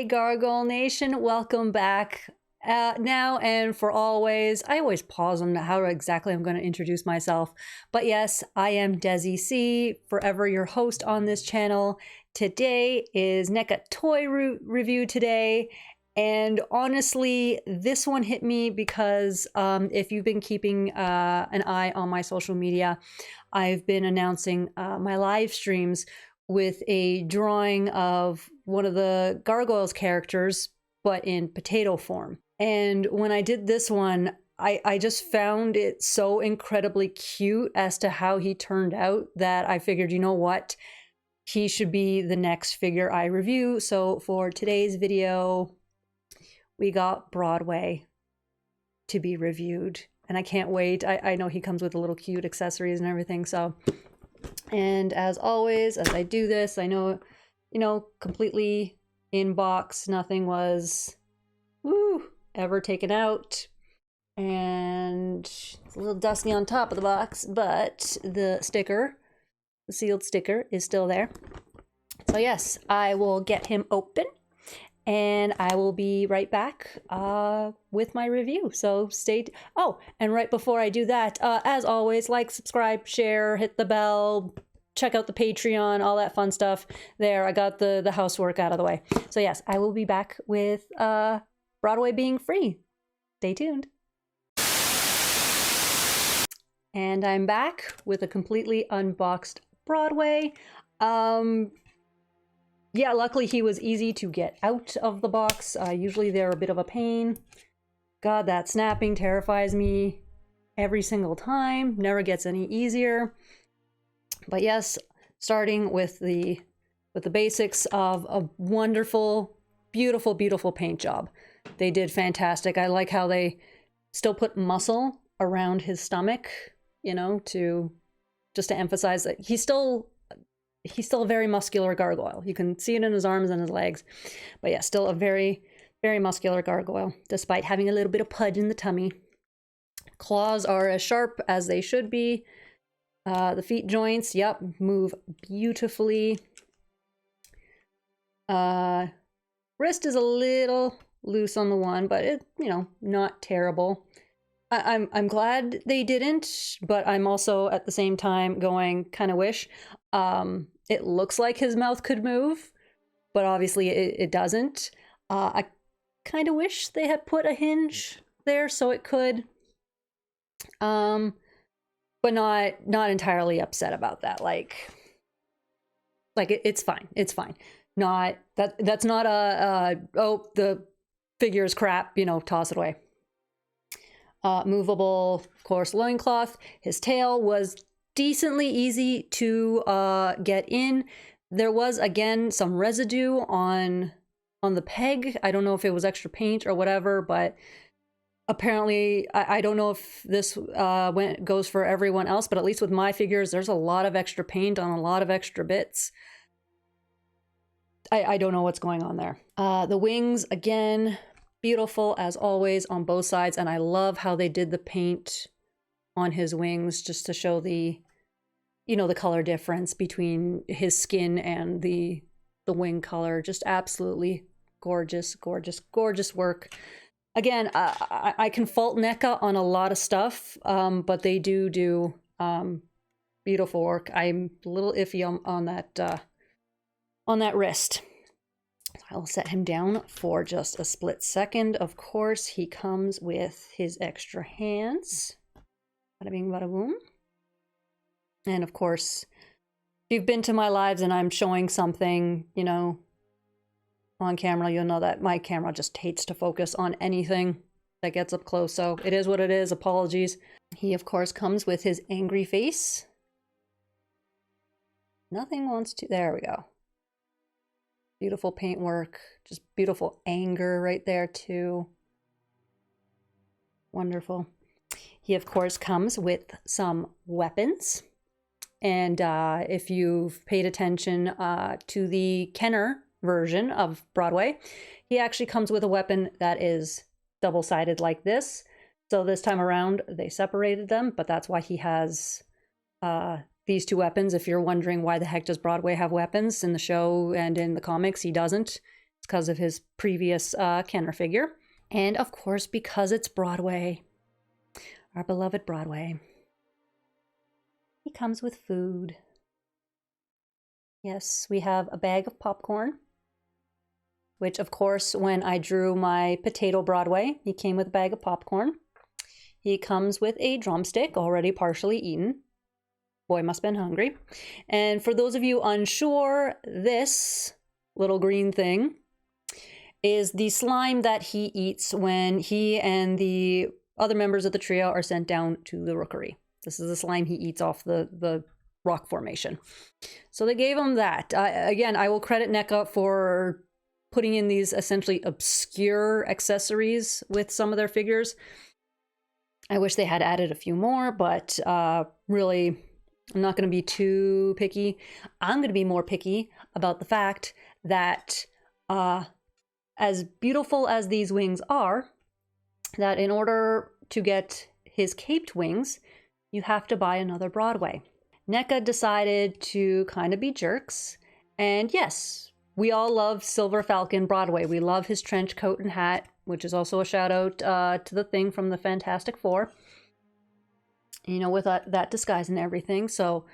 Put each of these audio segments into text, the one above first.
Hey Gargoyle Nation, welcome back now and for always. I always pause on how exactly I'm going to introduce myself. But yes, I am Desi C, forever your host on this channel. Today is NECA toy review today. And honestly, this one hit me because if you've been keeping an eye on my social media, I've been announcing my live streams with a drawing of one of the Gargoyles characters, but in potato form. And when I did this one, I just found it so incredibly cute as to how he turned out that I figured, you know what? He should be the next figure I review. So for today's video, we got Broadway to be reviewed. And I can't wait. I know he comes with a little cute accessories and everything, so... And as always, as I do this, I know, completely in box, nothing was ever taken out. And it's a little dusty on top of the box, but the sticker, the sealed sticker, is still there. So yes, I will get him open and I will be right back with my review. So stay oh, and right before I do that, as always, like, subscribe, share, hit the bell, check out the Patreon, all that fun stuff there. I got the housework out of the way. So yes, I will be back with Broadway being free. Stay tuned. And I'm back with a completely unboxed Broadway. Yeah, luckily he was easy to get out of the box. Usually they're a bit of a pain. God, that snapping terrifies me every single time. Never gets any easier. But yes, starting with the basics of a wonderful, beautiful, beautiful paint job. They did fantastic. I like how they still put muscle around his stomach, just to emphasize that he's still a very muscular gargoyle. You can see it in his arms and his legs. But yeah, still a very, very muscular gargoyle, despite having a little bit of pudge in the tummy. Claws are as sharp as they should be. The feet joints, yep, move beautifully. Wrist is a little loose on the one, but it, not terrible. I'm glad they didn't, but I'm also at the same time going, kind of wish. It looks like his mouth could move, but obviously it doesn't. I kind of wish they had put a hinge there so it could. But not entirely upset about that. Like it's fine. It's fine. That's not oh, the figure is crap, toss it away. Movable, of course, loincloth. His tail was decently easy to get in. There was, again, some residue on the peg. I don't know if it was extra paint or whatever, but apparently, I don't know if this goes for everyone else, but at least with my figures, there's a lot of extra paint on a lot of extra bits. I don't know what's going on there. The wings, again, beautiful as always on both sides, and I love how they did the paint on his wings just to show the, the color difference between his skin and the wing color. Just absolutely gorgeous, gorgeous, gorgeous work. Again, I can fault NECA on a lot of stuff, but they do beautiful work. I'm a little iffy on that wrist. I'll set him down for just a split second. Of course, he comes with his extra hands. Bada bing, bada boom. And of course, if you've been to my lives and I'm showing something, on camera, you'll know that my camera just hates to focus on anything that gets up close. So it is what it is. Apologies. He, of course, comes with his angry face. Nothing wants to... There we go. Beautiful paintwork. Just beautiful anger right there, too. Wonderful. He, of course, comes with some weapons. And if you've paid attention to the Kenner version of Broadway, he actually comes with a weapon that is double-sided like this. So this time around, they separated them, but that's why he has these two weapons. If you're wondering why the heck does Broadway have weapons in the show and in the comics, he doesn't. because of his previous Kenner figure. And of course, because it's Broadway, our beloved Broadway. He comes with food. Yes, we have a bag of popcorn, which of course, when I drew my potato Broadway, he came with a bag of popcorn. He comes with a drumstick already partially eaten. Boy must have been hungry. And for those of you unsure, this little green thing is the slime that he eats when he and the other members of the trio are sent down to the rookery. This is the slime he eats off the rock formation. So they gave him that. Again, I will credit NECA for putting in these essentially obscure accessories with some of their figures. I wish they had added a few more, but really, I'm not going to be too picky. I'm going to be more picky about the fact that as beautiful as these wings are, that in order to get his caped wings, you have to buy another Broadway. NECA decided to kind of be jerks. And yes, we all love Silver Falcon Broadway. We love his trench coat and hat, which is also a shout out to the Thing from the Fantastic Four. You know, with that disguise and everything. So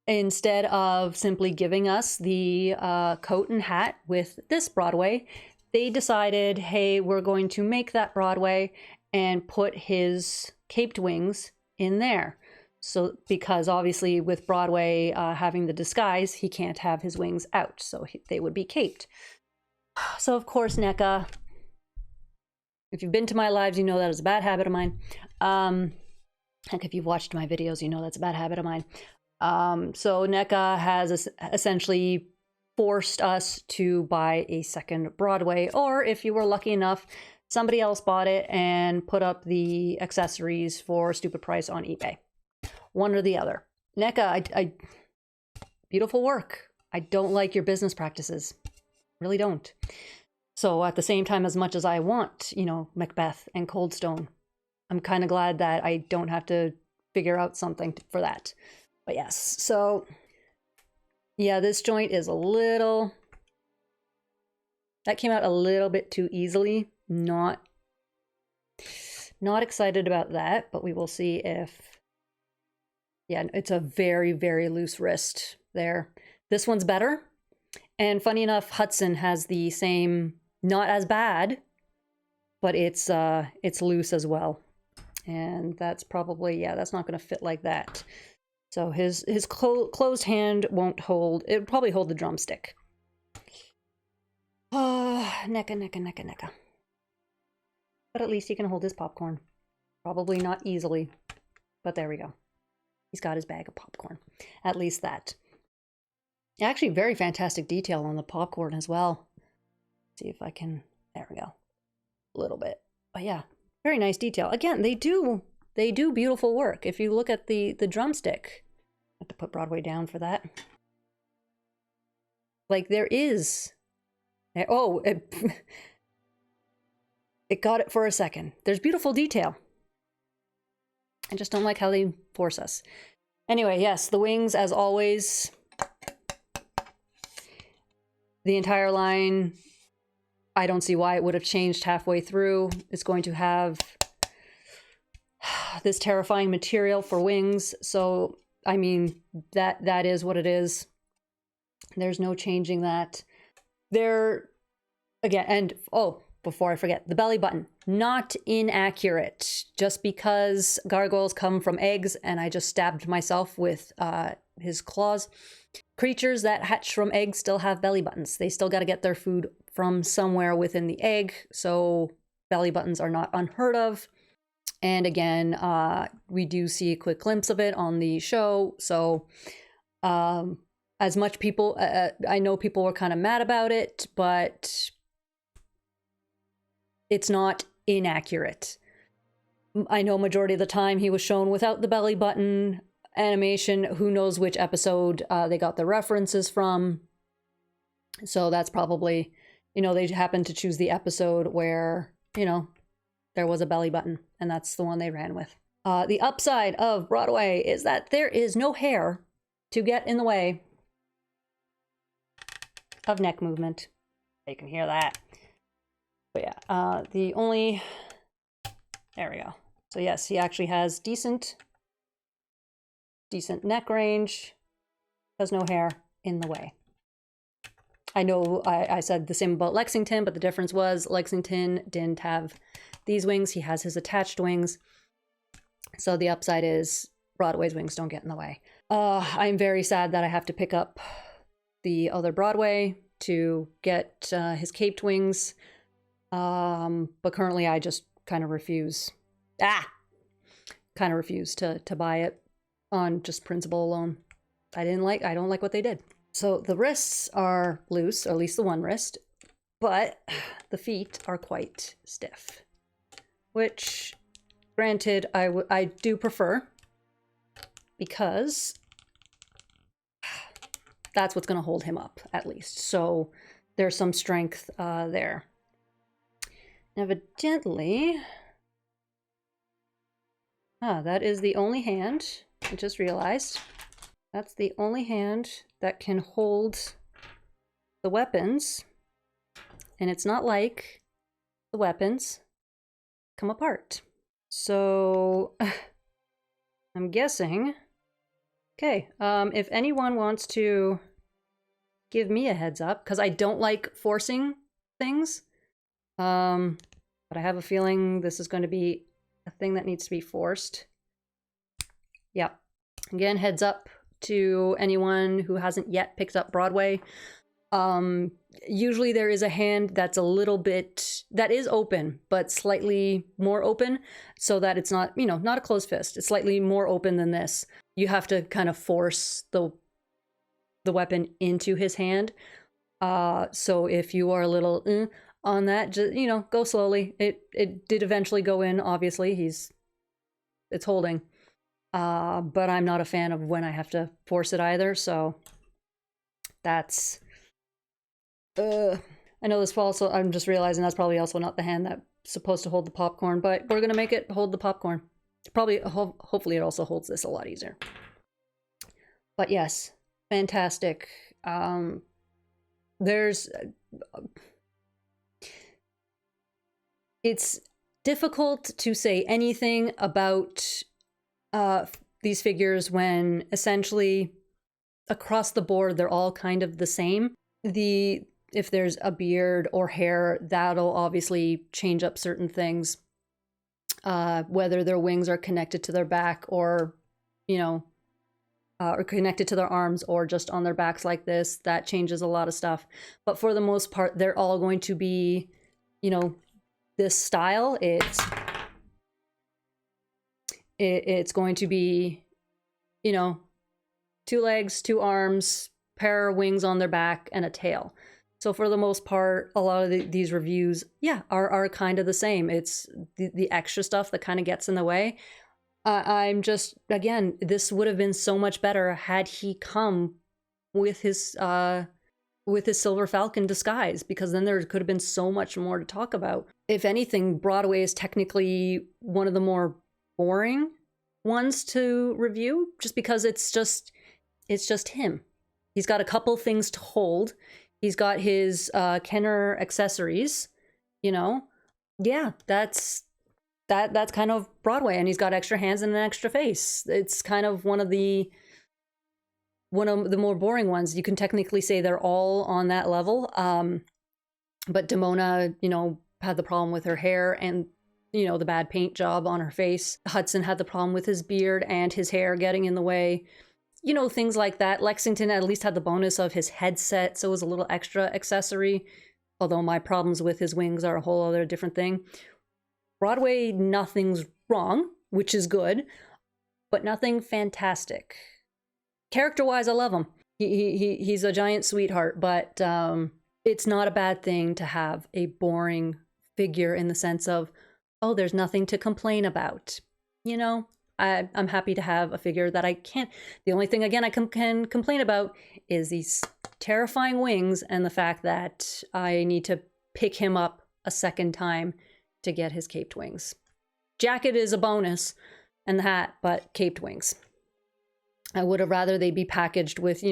instead of simply giving us the coat and hat with this Broadway, they decided, hey, we're going to make that Broadway and put his caped wings in there. So because obviously with Broadway having the disguise, he can't have his wings out, so they would be caped. So of course, NECA, if you've been to my lives, you know that is a bad habit of mine. Heck, if you've watched my videos, you know that's a bad habit of mine. So NECA has essentially forced us to buy a second Broadway, or if you were lucky enough, somebody else bought it and put up the accessories for a stupid price on eBay. One or the other. NECA, beautiful work. I don't like your business practices. Really don't. So at the same time, as much as I want, you know, Macbeth and Cold Stone, I'm kind of glad that I don't have to figure out something for that. But yes, so yeah, this joint is a little, that came out a little bit too easily. Not excited about that, but we will see if, yeah, it's a very, very loose wrist there. This one's better. And funny enough, Hudson has the same, not as bad, but it's loose as well. And that's probably, yeah, that's not going to fit like that. So his closed hand won't hold, it'll probably hold the drumstick. NECA. But at least he can hold his popcorn. Probably not easily, but there we go. He's got his bag of popcorn. At least that. Actually, very fantastic detail on the popcorn as well. See if I can, there we go. A little bit. But yeah, very nice detail. Again, they do beautiful work. If you look at the drumstick, I have to put Broadway down for that. Like there is, oh, it got it for a second. There's beautiful detail. I just don't like how they force us. Anyway, yes, the wings, as always. The entire line, I don't see why it would have changed halfway through. It's going to have this terrifying material for wings. So, I mean, that is what it is. There's no changing that. There, again, and oh, before I forget, the belly button, not inaccurate. Just because gargoyles come from eggs and I just stabbed myself with his claws. Creatures that hatch from eggs still have belly buttons. They still got to get their food from somewhere within the egg. So belly buttons are not unheard of. And again, we do see a quick glimpse of it on the show. So as much people, I know people were kind of mad about it, but it's not inaccurate. I know majority of the time he was shown without the belly button animation. Who knows which episode they got the references from. So that's probably, you know, they happened to choose the episode where, you know, there was a belly button, and that's the one they ran with. The upside of Broadway is that there is no hair to get in the way of neck movement. You can hear that. But yeah, there we go. So yes, he actually has decent neck range, has no hair in the way. I know I said the same about Lexington, but the difference was Lexington didn't have these wings. He has his attached wings. So the upside is Broadway's wings don't get in the way. I'm very sad that I have to pick up the other Broadway to get his caped wings. But currently I just kind of refuse. Kind of refuse to buy it on just principle alone. I don't like what they did. So the wrists are loose, or at least the one wrist, but the feet are quite stiff, which granted I do prefer, because that's what's going to hold him up at least. So there's some strength there. Evidently, that is the only hand, I just realized. That's the only hand that can hold the weapons. And it's not like the weapons come apart. So I'm guessing. Okay, if anyone wants to give me a heads up, because I don't like forcing things. But I have a feeling this is going to be a thing that needs to be forced. Yep. Again, heads up to anyone who hasn't yet picked up Broadway. Usually there is a hand that's a little bit, that is open, but slightly more open, so that it's not, not a closed fist. It's slightly more open than this. You have to kind of force the weapon into his hand. So if you are a little on that, just, go slowly. It did eventually go in, obviously. It's holding. But I'm not a fan of when I have to force it either, so that's... I know this also, I'm just realizing that's probably also not the hand that's supposed to hold the popcorn, but we're gonna make it hold the popcorn. Probably, hopefully it also holds this a lot easier. But yes, fantastic. It's difficult to say anything about these figures when essentially across the board they're all kind of the same. If there's a beard or hair, that'll obviously change up certain things. Whether their wings are connected to their back or, or connected to their arms or just on their backs like this, that changes a lot of stuff. But for the most part, they're all going to be, this style. It's going to be, 2 legs, 2 arms, pair of wings on their back, and a tail. So for the most part, a lot of these reviews, are kind of the same. It's the extra stuff that kind of gets in the way. I'm just, again, this would have been so much better had he come with his Silver Falcon disguise, because then there could have been so much more to talk about. If anything, Broadway is technically one of the more boring ones to review, just because it's just him. He's got a couple things to hold. He's got his Kenner accessories, that's kind of Broadway, and he's got extra hands and an extra face. It's kind of one of the more boring ones. You can technically say they're all on that level. But Demona, had the problem with her hair and, the bad paint job on her face. Hudson had the problem with his beard and his hair getting in the way. Things like that. Lexington at least had the bonus of his headset, so it was a little extra accessory. Although my problems with his wings are a whole other different thing. Broadway, nothing's wrong, which is good, but nothing fantastic. Character-wise, I love him. He's a giant sweetheart, but it's not a bad thing to have a boring figure in the sense of, oh, there's nothing to complain about. I'm happy to have a figure that I can't... The only thing, again, I can complain about is these terrifying wings and the fact that I need to pick him up a second time to get his caped wings. Jacket is a bonus, and the hat, but caped wings. I would have rather they be packaged with,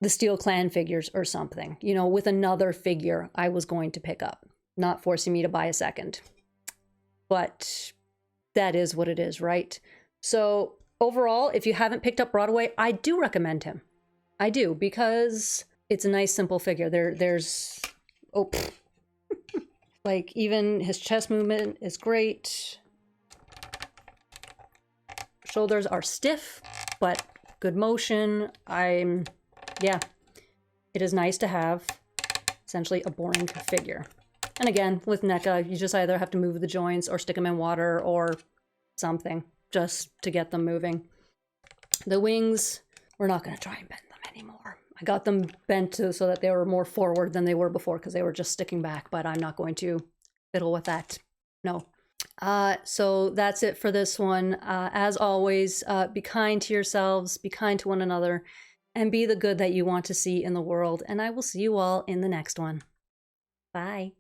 the Steel Clan figures or something, you know, with another figure I was going to pick up, not forcing me to buy a second. But that is what it is, right? So overall, if you haven't picked up Broadway, I do recommend him. I do, because it's a nice, simple figure. There's, oh, like even his chest movement is great. Shoulders are stiff, but good motion. Yeah, it is nice to have essentially a boring figure. And again, with NECA, you just either have to move the joints or stick them in water or something just to get them moving. The wings, we're not going to try and bend them anymore. I got them bent so that they were more forward than they were before because they were just sticking back, but I'm not going to fiddle with that. No. So that's it for this one. As always, be kind to yourselves, be kind to one another, and be the good that you want to see in the world. And I will see you all in the next one. Bye.